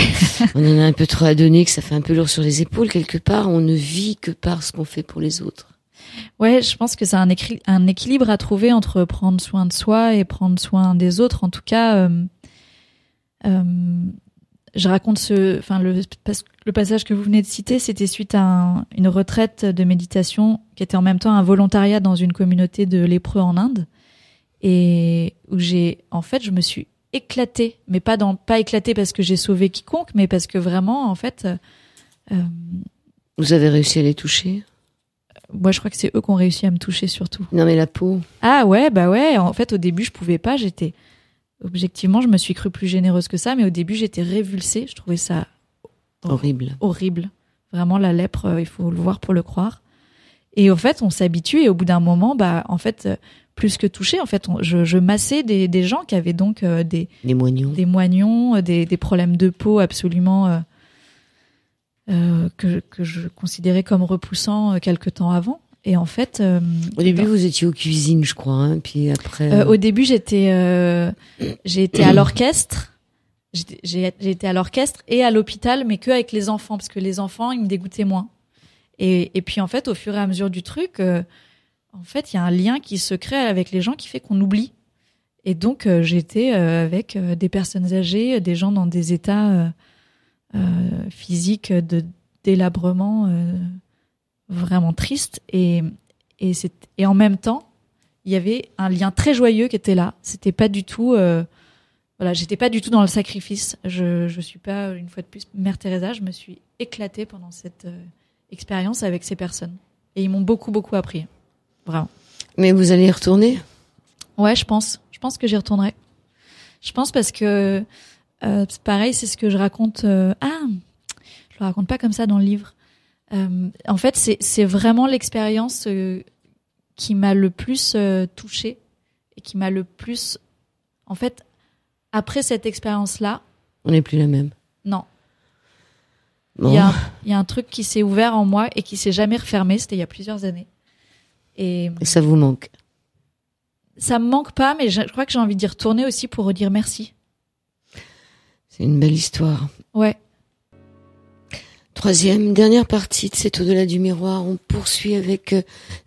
Speaker 1: On en a un peu trop à donner, que ça fait un peu lourd sur les épaules. Quelque part, on ne vit que par ce qu'on fait pour les autres.
Speaker 2: Ouais, je pense que c'est un équilibre à trouver entre prendre soin de soi et prendre soin des autres. En tout cas, je raconte le passage que vous venez de citer, c'était suite à une retraite de méditation qui était en même temps un volontariat dans une communauté de lépreux en Inde, et où je me suis éclatée, mais pas éclatée parce que j'ai sauvé quiconque, mais parce que vraiment, en fait,
Speaker 1: vous avez réussi à les toucher?
Speaker 2: Moi, je crois que c'est eux qui ont réussi à me toucher surtout.
Speaker 1: Non, mais la peau.
Speaker 2: Ah ouais, bah ouais. En fait, au début, je pouvais pas. Objectivement, je me suis crue plus généreuse que ça, mais au début, j'étais révulsée. Je trouvais ça
Speaker 1: horrible.
Speaker 2: Horrible. Vraiment, la lèpre, il faut le voir pour le croire. Et en fait, on s'habitue, et au bout d'un moment, en fait, plus que toucher, en fait, je massais des gens qui avaient donc des moignons, des problèmes de peau absolument que je considérais comme repoussants quelque temps avant. Et en fait,
Speaker 1: au début, vous étiez aux cuisines, je crois, hein, puis après.
Speaker 2: Au début, j'ai été à l'orchestre. J'ai été à l'orchestre et à l'hôpital, mais que avec les enfants, parce que les enfants, ils me dégoûtaient moins. Et puis en fait, au fur et à mesure du truc, en fait, il y a un lien qui se crée avec les gens qui fait qu'on oublie. Et donc, j'étais avec des personnes âgées, des gens dans des états physiques de délabrement vraiment tristes. Et en même temps, il y avait un lien très joyeux qui était là. C'était pas du tout... j'étais pas du tout dans le sacrifice. Je suis pas, une fois de plus, Mère Teresa. Je me suis éclatée pendant cette expérience avec ces personnes. Et ils m'ont beaucoup, beaucoup appris. Vraiment.
Speaker 1: Mais vous allez y retourner?
Speaker 2: Ouais, je pense. Je pense que j'y retournerai. Je pense parce que, c'est pareil, c'est ce que je raconte. Je le raconte pas comme ça dans le livre. En fait, c'est vraiment l'expérience qui m'a le plus touchée et qui m'a le plus... En fait, après cette expérience-là...
Speaker 1: On n'est plus la même.
Speaker 2: Non.
Speaker 1: Bon.
Speaker 2: Il y a un truc qui s'est ouvert en moi et qui s'est jamais refermé. C'était il y a plusieurs années. Et
Speaker 1: ça vous manque?
Speaker 2: Ça me manque pas, mais je crois que j'ai envie d'y retourner aussi pour redire merci.
Speaker 1: C'est une belle histoire.
Speaker 2: Ouais.
Speaker 1: Dernière partie de cet au-delà du miroir. On poursuit avec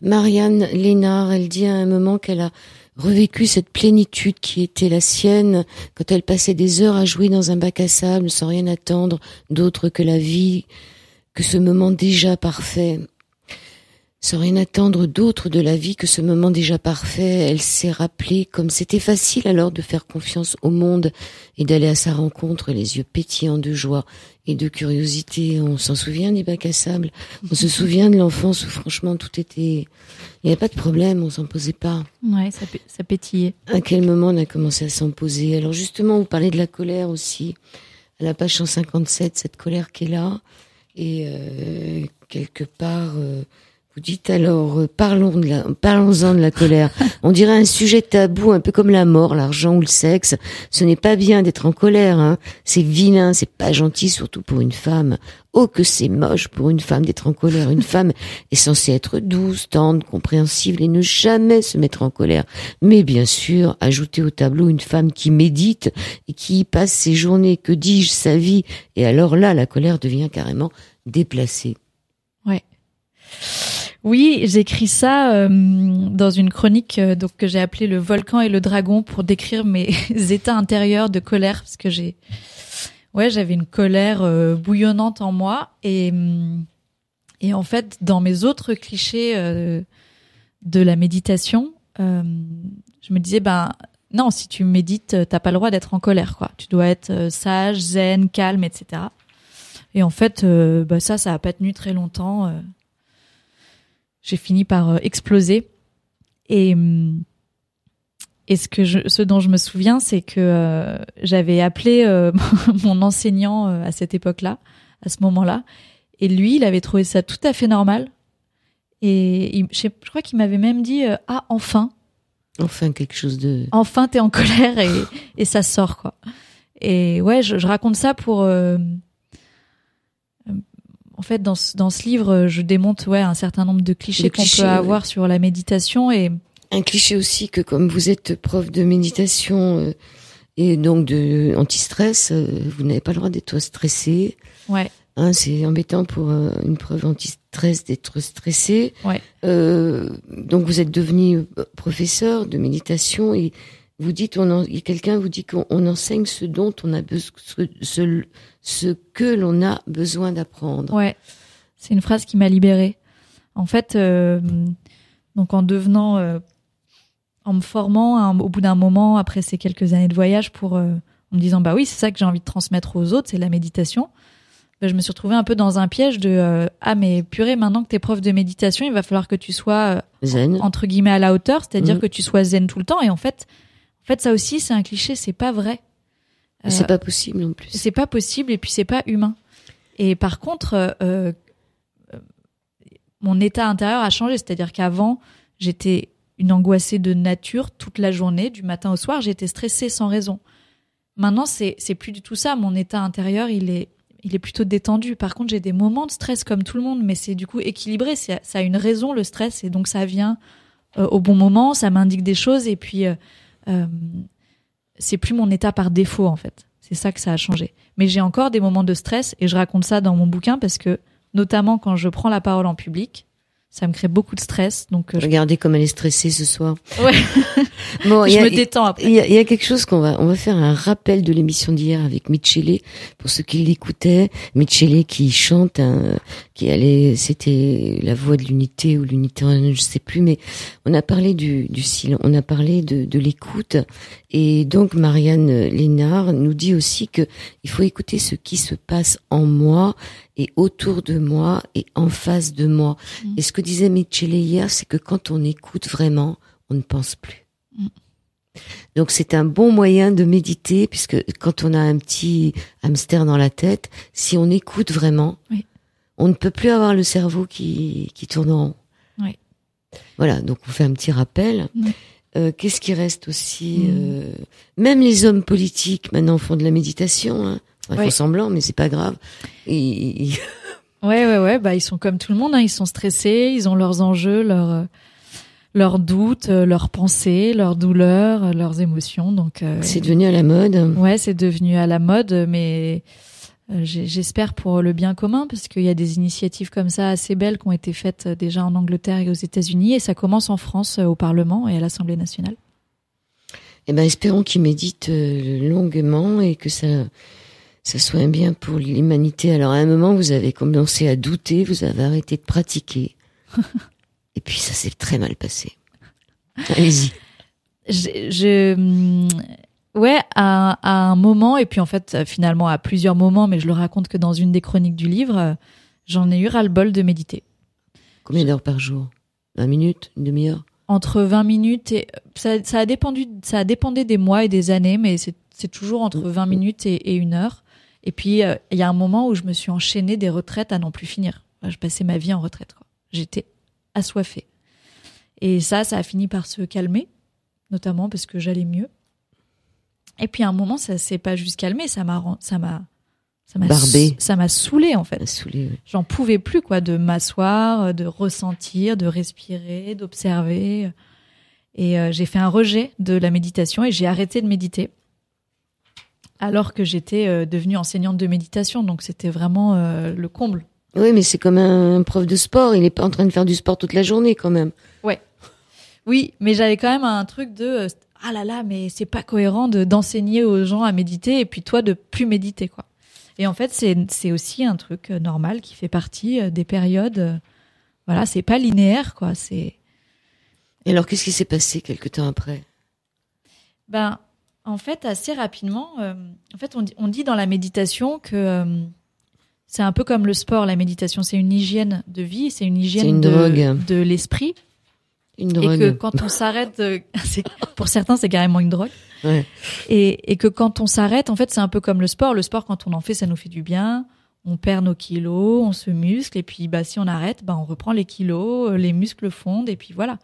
Speaker 1: Marianne Lénard. Elle dit à un moment qu'elle a revécu cette plénitude qui était la sienne quand elle passait des heures à jouer dans un bac à sable sans rien attendre d'autre que la vie, que ce moment déjà parfait. Sans rien attendre d'autre de la vie que ce moment déjà parfait, elle s'est rappelée comme c'était facile alors de faire confiance au monde et d'aller à sa rencontre, les yeux pétillants de joie et de curiosité. On s'en souvient des bacs à sable. On se souvient de l'enfance où franchement tout était... Il n'y avait pas de problème, on s'en posait pas.
Speaker 2: Ouais, ça pétillait.
Speaker 1: À quel moment on a commencé à s'en poser? Alors justement, vous parlez de la colère aussi. À la page 157, cette colère qui est là. Et quelque part... Vous dites alors, parlons-en de la colère. On dirait un sujet tabou, un peu comme la mort, l'argent ou le sexe. Ce n'est pas bien d'être en colère, hein. C'est vilain, c'est pas gentil, surtout pour une femme. Oh, que c'est moche pour une femme d'être en colère. Une femme est censée être douce, tendre, compréhensive et ne jamais se mettre en colère. Mais bien sûr, ajouter au tableau une femme qui médite et qui y passe ses journées, que dis-je, sa vie. Et alors là, la colère devient carrément déplacée.
Speaker 2: Ouais. Oui, j'écris ça dans une chronique donc que j'ai appelée Le volcan et le dragon pour décrire mes états intérieurs de colère parce que j'avais une colère bouillonnante en moi et en fait dans mes autres clichés de la méditation, je me disais non, si tu médites, t'as pas le droit d'être en colère quoi. Tu dois être sage, zen, calme, etc. Et en fait ça a pas tenu très longtemps. J'ai fini par exploser. Et ce dont je me souviens, c'est que j'avais appelé mon enseignant à cette époque-là, à ce moment-là. Et lui, il avait trouvé ça tout à fait normal. Et je crois qu'il m'avait même dit « Ah, enfin !»
Speaker 1: Enfin, quelque chose de...
Speaker 2: Enfin, t'es en colère et ça sort, quoi. Et ouais, je raconte ça pour... En fait, dans ce livre, je démonte un certain nombre de clichés qu'on peut avoir sur la méditation et
Speaker 1: un cliché aussi que comme vous êtes prof de méditation et donc de anti-stress, vous n'avez pas le droit d'être stressé.
Speaker 2: Ouais.
Speaker 1: Hein, c'est embêtant pour une prof anti-stress d'être stressé.
Speaker 2: Ouais.
Speaker 1: Donc vous êtes devenu professeur de méditation et vous dites quelqu'un vous dit qu'on enseigne ce dont on a besoin, ce que l'on a besoin d'apprendre.
Speaker 2: Ouais, c'est une phrase qui m'a libérée. En fait, donc en me formant au bout d'un moment, après ces quelques années de voyage, en me disant bah oui, c'est ça que j'ai envie de transmettre aux autres, c'est la méditation. Je me suis retrouvée un peu dans un piège de ah mais purée, maintenant que t'es prof de méditation, il va falloir que tu sois
Speaker 1: zen,
Speaker 2: entre guillemets à la hauteur, c'est-à-dire que tu sois zen tout le temps. Et en fait, ça aussi, c'est un cliché, c'est pas vrai.
Speaker 1: C'est pas possible non plus.
Speaker 2: C'est pas possible et puis c'est pas humain. Et par contre, mon état intérieur a changé. C'est-à-dire qu'avant, j'étais une angoissée de nature toute la journée, du matin au soir. J'étais stressée sans raison. Maintenant, c'est plus du tout ça. Mon état intérieur, il est plutôt détendu. Par contre, j'ai des moments de stress comme tout le monde, mais c'est du coup équilibré. Ça a une raison, le stress, et donc ça vient au bon moment. Ça m'indique des choses et puis c'est plus mon état par défaut en fait. C'est ça que ça a changé. Mais j'ai encore des moments de stress et je raconte ça dans mon bouquin parce que notamment quand je prends la parole en public, ça me crée beaucoup de stress. Donc
Speaker 1: regardez comme elle est stressée ce soir.
Speaker 2: Ouais. Bon, je me détends après. Il
Speaker 1: y a quelque chose on va faire un rappel de l'émission d'hier avec Michele pour ceux qui l'écoutaient. Michele qui chante, c'était la voix de l'unité ou l'unité, je sais plus, mais on a parlé du silence, on a parlé de l'écoute. Et donc Marianne Lénard nous dit aussi que il faut écouter ce qui se passe en moi et autour de moi et en face de moi. Et ce que disait Michele hier, c'est que quand on écoute vraiment, on ne pense plus. Donc c'est un bon moyen de méditer, puisque quand on a un petit hamster dans la tête, si on écoute vraiment, oui, on ne peut plus avoir le cerveau qui tourne en rond. Oui. Voilà, donc on fait un petit rappel. Oui. Qu'est-ce qui reste aussi même les hommes politiques maintenant font de la méditation. Hein. Enfin, ils font semblant, mais c'est pas grave.
Speaker 2: Ouais. Bah ils sont comme tout le monde. Hein. Ils sont stressés, ils ont leurs enjeux, leurs doutes, leurs pensées, leurs douleurs, leurs émotions. Donc
Speaker 1: c'est devenu à la mode.
Speaker 2: Ouais, c'est devenu à la mode, mais j'espère pour le bien commun parce qu'il y a des initiatives comme ça assez belles qui ont été faites déjà en Angleterre et aux États-Unis et ça commence en France au Parlement et à l'Assemblée nationale.
Speaker 1: Eh ben espérons qu'ils méditent longuement et que ça soit un bien pour l'humanité. Alors à un moment vous avez commencé à douter, vous avez arrêté de pratiquer. Et puis ça s'est très mal passé. Allez-y.
Speaker 2: Ouais, à un moment, et puis en fait, finalement à plusieurs moments, mais je le raconte que dans une des chroniques du livre, j'en ai eu ras-le-bol de méditer.
Speaker 1: Combien d'heures par jour ? 20 minutes ? Une demi-heure ?
Speaker 2: Entre 20 minutes et... Ça a dépendé des mois et des années, mais c'est toujours entre 20 minutes et une heure. Et puis, il y a un moment où je me suis enchaînée des retraites à n'en plus finir. Je passais ma vie en retraite, quoi. J'étais assoiffée. Et ça a fini par se calmer, notamment parce que j'allais mieux. Et puis à un moment, ça s'est pas juste calmé, ça m'a
Speaker 1: barbé.
Speaker 2: Ça m'a saoulée en fait.
Speaker 1: Saoulé, oui.
Speaker 2: J'en pouvais plus quoi, de m'asseoir, de ressentir, de respirer, d'observer. Et j'ai fait un rejet de la méditation et j'ai arrêté de méditer. Alors que j'étais devenue enseignante de méditation, donc c'était vraiment le comble.
Speaker 1: Oui, mais c'est comme un prof de sport, il est pas en train de faire du sport toute la journée quand même.
Speaker 2: Ouais. Oui, mais j'avais quand même un truc de ah là là, mais c'est pas cohérent d'enseigner aux gens à méditer et puis toi de plus méditer quoi. Et en fait, c'est aussi un truc normal qui fait partie des périodes. Voilà, c'est pas linéaire quoi.
Speaker 1: Et alors, qu'est-ce qui s'est passé quelque temps après ?
Speaker 2: Ben, en fait, assez rapidement, en fait, on dit dans la méditation que c'est un peu comme le sport. La méditation, c'est une hygiène de vie, c'est une hygiène de l'esprit.
Speaker 1: Une drogue.
Speaker 2: Et que quand on s'arrête, pour certains, c'est carrément une drogue.
Speaker 1: Ouais.
Speaker 2: Et que quand on s'arrête, en fait, c'est un peu comme le sport. Le sport, quand on en fait, ça nous fait du bien. On perd nos kilos, on se muscle. Et puis, si on arrête, on reprend les kilos, les muscles fondent. Et puis voilà.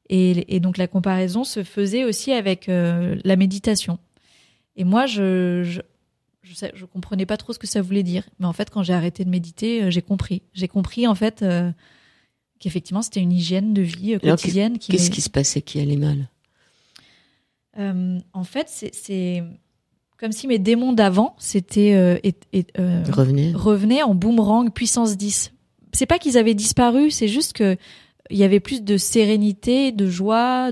Speaker 2: Et donc, la comparaison se faisait aussi avec la méditation. Et moi, je comprenais pas trop ce que ça voulait dire. Mais en fait, quand j'ai arrêté de méditer, j'ai compris. J'ai compris, en fait, qu'effectivement, c'était une hygiène de vie quotidienne.
Speaker 1: Alors, qu'est-ce qui se passait qui allait mal ?
Speaker 2: En fait, c'est comme si mes démons d'avant revenaient en boomerang puissance 10. C'est pas qu'ils avaient disparu, c'est juste que il y avait plus de sérénité, de joie,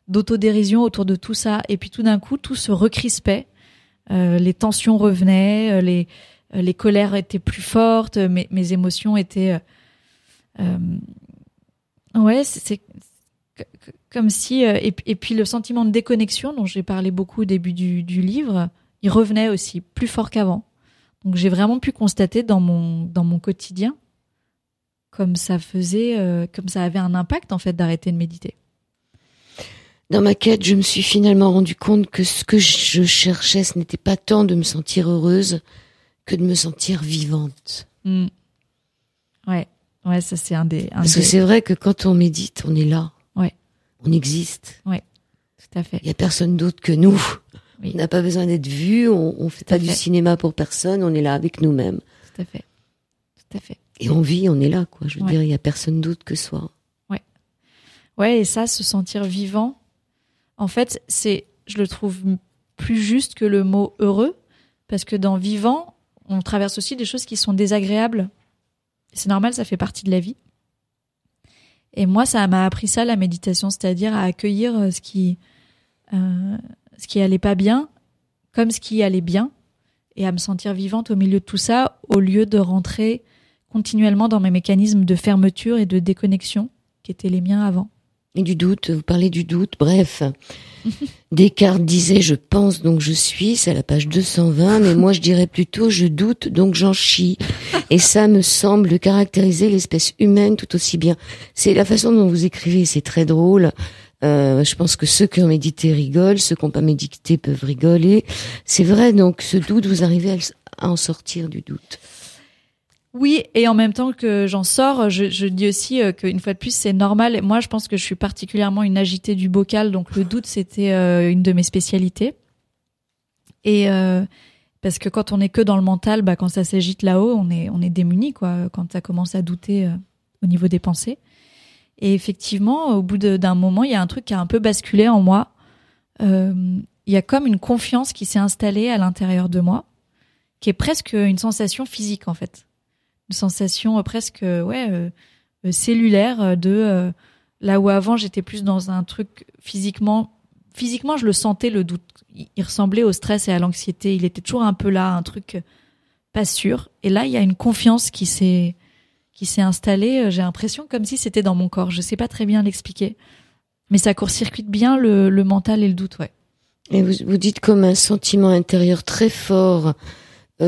Speaker 2: d'autodérision autour de tout ça. Et puis tout d'un coup, tout se recrispait. Les tensions revenaient, les colères étaient plus fortes, mes émotions étaient... ouais, c'est comme si... et puis le sentiment de déconnexion dont j'ai parlé beaucoup au début du livre, il revenait aussi plus fort qu'avant. Donc j'ai vraiment pu constater dans mon quotidien comme ça avait un impact en fait d'arrêter de méditer.
Speaker 1: Dans ma quête, je me suis finalement rendu compte que ce que je cherchais, ce n'était pas tant de me sentir heureuse que de me sentir vivante.
Speaker 2: Ouais, ça c'est
Speaker 1: Parce que c'est vrai que quand on médite, on est là.
Speaker 2: Ouais.
Speaker 1: On existe.
Speaker 2: Ouais, tout à fait.
Speaker 1: Il y a personne d'autre que nous.
Speaker 2: Oui.
Speaker 1: On n'a pas besoin d'être vu, on fait pas du cinéma pour personne, on est là avec nous-mêmes.
Speaker 2: Tout à fait.
Speaker 1: Et on vit, on est là, quoi. Je veux dire, il y a personne d'autre que soi.
Speaker 2: Ouais, et ça, se sentir vivant, en fait, je le trouve plus juste que le mot heureux, parce que dans vivant, on traverse aussi des choses qui sont désagréables. C'est normal, ça fait partie de la vie. Et moi, ça m'a appris ça, la méditation, c'est-à-dire à accueillir ce qui allait pas bien, comme ce qui allait bien, et à me sentir vivante au milieu de tout ça, au lieu de rentrer continuellement dans mes mécanismes de fermeture et de déconnexion qui étaient les miens avant.
Speaker 1: Et du doute, vous parlez du doute, bref. Descartes disait « je pense donc je suis », c'est à la page 220, mais moi je dirais plutôt « je doute donc j'en chie ». Et ça me semble caractériser l'espèce humaine tout aussi bien. C'est la façon dont vous écrivez, c'est très drôle. Je pense que ceux qui ont médité rigolent, ceux qui n'ont pas médité peuvent rigoler. C'est vrai, donc ce doute, vous arrivez à en sortir du doute.
Speaker 2: Oui, et en même temps que j'en sors, je dis aussi qu'une fois de plus, c'est normal. Moi, je pense que je suis particulièrement une agitée du bocal, donc le doute, c'était une de mes spécialités. Et parce que quand on est que dans le mental, quand ça s'agite là-haut, on est démuni, quoi. Quand ça commence à douter au niveau des pensées. Et effectivement, au bout d'un moment, il y a un truc qui a un peu basculé en moi. Il y a comme une confiance qui s'est installée à l'intérieur de moi, qui est presque une sensation physique, en fait. Une sensation presque cellulaire de là où avant j'étais plus dans un truc physiquement je le sentais, le doute, il ressemblait au stress et à l'anxiété, il était toujours un peu là, un truc pas sûr, et là il y a une confiance qui s'est installée, j'ai l'impression comme si c'était dans mon corps, je sais pas très bien l'expliquer, mais ça court-circuite bien le mental et le doute. Ouais.
Speaker 1: Et vous dites comme un sentiment intérieur très fort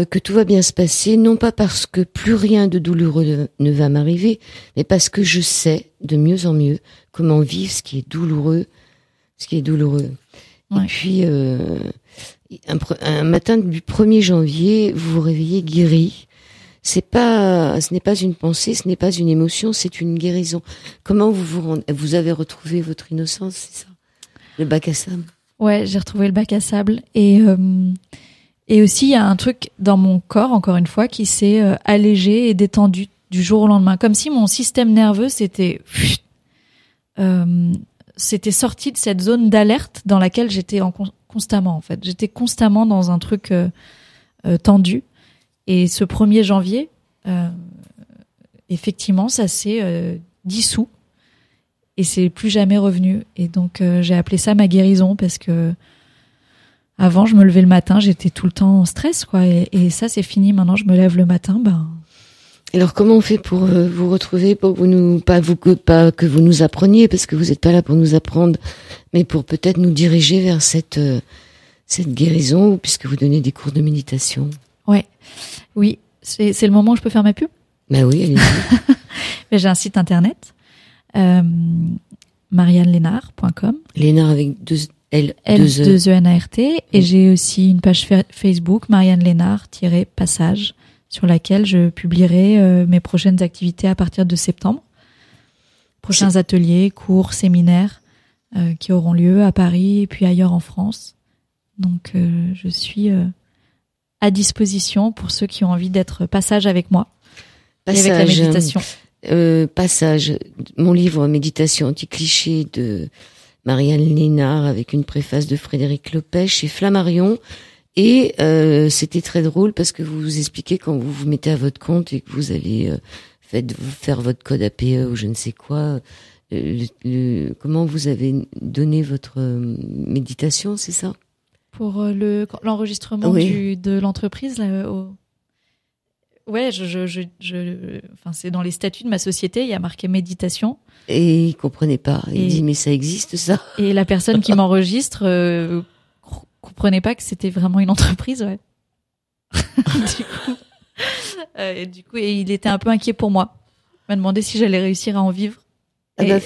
Speaker 1: que tout va bien se passer, non pas parce que plus rien de douloureux ne va m'arriver, mais parce que je sais de mieux en mieux comment vivre ce qui est douloureux. Ouais. Et puis, un matin du 1er janvier, vous vous réveillez guéri. ce n'est pas une pensée, ce n'est pas une émotion, c'est une guérison. Comment vous avez retrouvé votre innocence, c'est ça? Le bac à sable?
Speaker 2: Ouais, j'ai retrouvé le bac à sable et aussi il y a un truc dans mon corps, encore une fois, qui s'est allégé et détendu du jour au lendemain, comme si mon système nerveux c'était sorti de cette zone d'alerte dans laquelle j'étais constamment en fait. J'étais constamment dans un truc tendu. Et ce 1er janvier, effectivement, ça s'est dissous et c'est plus jamais revenu. Et donc, j'ai appelé ça ma guérison parce que avant, je me levais le matin, j'étais tout le temps en stress, quoi. Et ça, c'est fini. Maintenant, je me lève le matin,
Speaker 1: Alors, comment on fait pour vous retrouver, pour pas que vous nous appreniez, parce que vous n'êtes pas là pour nous apprendre, mais pour peut-être nous diriger vers cette guérison, puisque vous donnez des cours de méditation.
Speaker 2: Ouais. Oui, c'est le moment où je peux faire ma pub?
Speaker 1: Bah oui, allez-y.
Speaker 2: Mais j'ai un site internet, mariannelénard.com.
Speaker 1: Lénard avec deux L,
Speaker 2: deux E-N-A-R-T. Et j'ai aussi une page Facebook, Marianne Lénard-Passage, sur laquelle je publierai mes prochaines activités à partir de septembre. Prochains ateliers, cours, séminaires qui auront lieu à Paris et puis ailleurs en France. Donc, je suis à disposition pour ceux qui ont envie d'être passage avec moi et avec la méditation.
Speaker 1: Passage, mon livre Méditation anti-cliché de Marianne Lénard avec une préface de Frédéric Lopez chez Flammarion. Et c'était très drôle parce que vous vous expliquez quand vous vous mettez à votre compte et que vous allez faire votre code APE ou je ne sais quoi. Comment vous avez donné votre méditation, c'est ça?
Speaker 2: Pour l'enregistrement de l'entreprise, là, ouais, enfin, c'est dans les statuts de ma société, il y a marqué méditation.
Speaker 1: Et il comprenait pas. Il dit, mais ça existe, ça?
Speaker 2: Et la personne qui m'enregistre, comprenait pas que c'était vraiment une entreprise, ouais. Du coup, et il était un peu inquiet pour moi. Il m'a demandé si j'allais réussir à en vivre.
Speaker 1: On n'en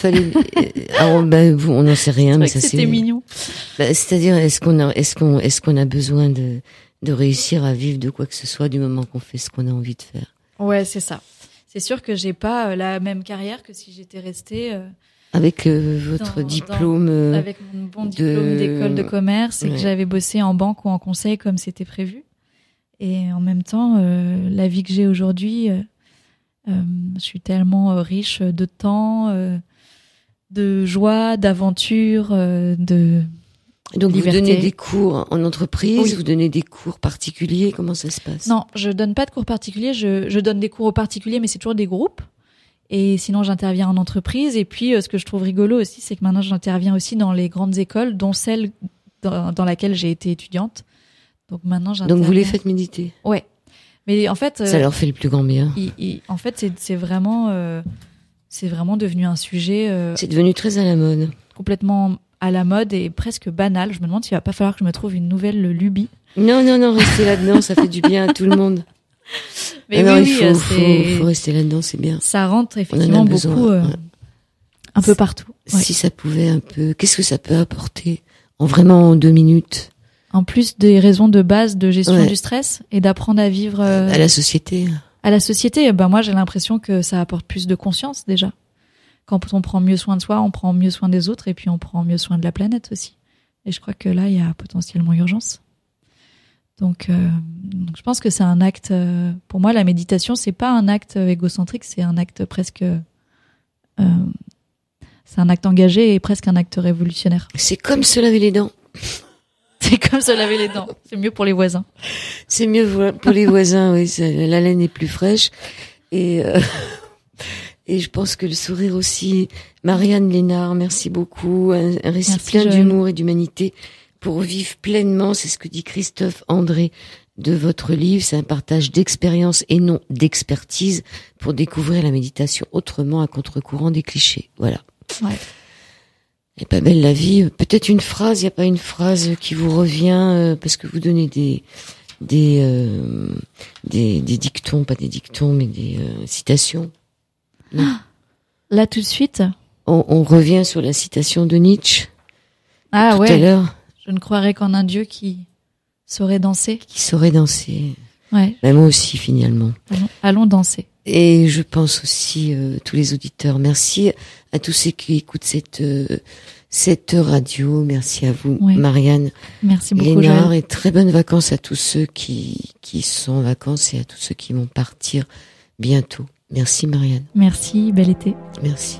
Speaker 1: sait rien, mais ça
Speaker 2: c'était mignon.
Speaker 1: C'est-à-dire, est-ce qu'on a besoin de réussir à vivre de quoi que ce soit du moment qu'on fait ce qu'on a envie de faire?
Speaker 2: Ouais, c'est ça. C'est sûr que j'ai pas la même carrière que si j'étais restée
Speaker 1: avec votre diplôme
Speaker 2: avec mon bon diplôme d'école de commerce et que j'avais bossé en banque ou en conseil comme c'était prévu. Et en même temps, la vie que j'ai aujourd'hui, je suis tellement riche de temps, de joie, d'aventure, de
Speaker 1: Donc
Speaker 2: liberté.
Speaker 1: Vous donnez des cours en entreprise, vous donnez des cours particuliers, comment ça se passe?
Speaker 2: Non, je donne pas de cours particuliers, je donne des cours aux particuliers, mais c'est toujours des groupes. Et sinon, j'interviens en entreprise. Et puis, ce que je trouve rigolo aussi, c'est que maintenant, j'interviens aussi dans les grandes écoles, dont celle dans laquelle j'ai été étudiante. Donc maintenant, j'interviens.
Speaker 1: Donc vous les faites méditer?
Speaker 2: Ouais. Mais en fait,
Speaker 1: ça leur fait le plus grand bien.
Speaker 2: En fait, c'est vraiment devenu un sujet.
Speaker 1: C'est devenu très à la mode.
Speaker 2: Complètement à la mode et presque banal. Je me demande s'il va pas falloir que je me trouve une nouvelle lubie.
Speaker 1: Non, restez là-dedans, ça fait du bien à tout le monde.
Speaker 2: Mais
Speaker 1: il faut rester là-dedans, c'est bien.
Speaker 2: Ça rentre effectivement beaucoup, un peu partout. Ouais.
Speaker 1: Si ça pouvait un peu, qu'est-ce que ça peut apporter en 2 minutes?
Speaker 2: En plus des raisons de base de gestion du stress et d'apprendre à vivre
Speaker 1: à la société.
Speaker 2: À la société, moi j'ai l'impression que ça apporte plus de conscience déjà. Quand on prend mieux soin de soi, on prend mieux soin des autres et puis on prend mieux soin de la planète aussi. Et je crois que là, il y a potentiellement urgence. Donc je pense que c'est un acte. Pour moi, la méditation, c'est pas un acte égocentrique, c'est un acte presque. C'est un acte engagé et presque un acte révolutionnaire.
Speaker 1: C'est comme se laver les dents.
Speaker 2: C'est comme se laver les dents. C'est mieux pour les voisins.
Speaker 1: C'est mieux pour les voisins, oui. La laine est plus fraîche. Et je pense que le sourire aussi. Marianne Lénard, merci beaucoup. Un récit plein d'humour et d'humanité pour vivre pleinement. C'est ce que dit Christophe André de votre livre. C'est un partage d'expérience et non d'expertise pour découvrir la méditation autrement à contre-courant des clichés. Voilà.
Speaker 2: Ouais.
Speaker 1: Elle est pas belle la vie. Peut-être une phrase, il n'y a pas une phrase qui vous revient parce que vous donnez des dictons, pas des dictons, mais des citations.
Speaker 2: Là tout de suite.
Speaker 1: On revient sur la citation de Nietzsche.
Speaker 2: Ah
Speaker 1: tout à l'heure.
Speaker 2: Je ne croirais qu'en un Dieu qui saurait danser.
Speaker 1: Qui saurait danser.
Speaker 2: Ouais.
Speaker 1: Ben, moi aussi, finalement.
Speaker 2: Allons danser.
Speaker 1: Et je pense aussi, tous les auditeurs, merci à tous ceux qui écoutent cette radio. Merci à vous, Marianne.
Speaker 2: Merci beaucoup,
Speaker 1: Lénard,
Speaker 2: Joël.
Speaker 1: et très bonnes vacances à tous ceux qui sont en vacances et à tous ceux qui vont partir bientôt. Merci, Marianne.
Speaker 2: Merci, bel été.
Speaker 1: Merci.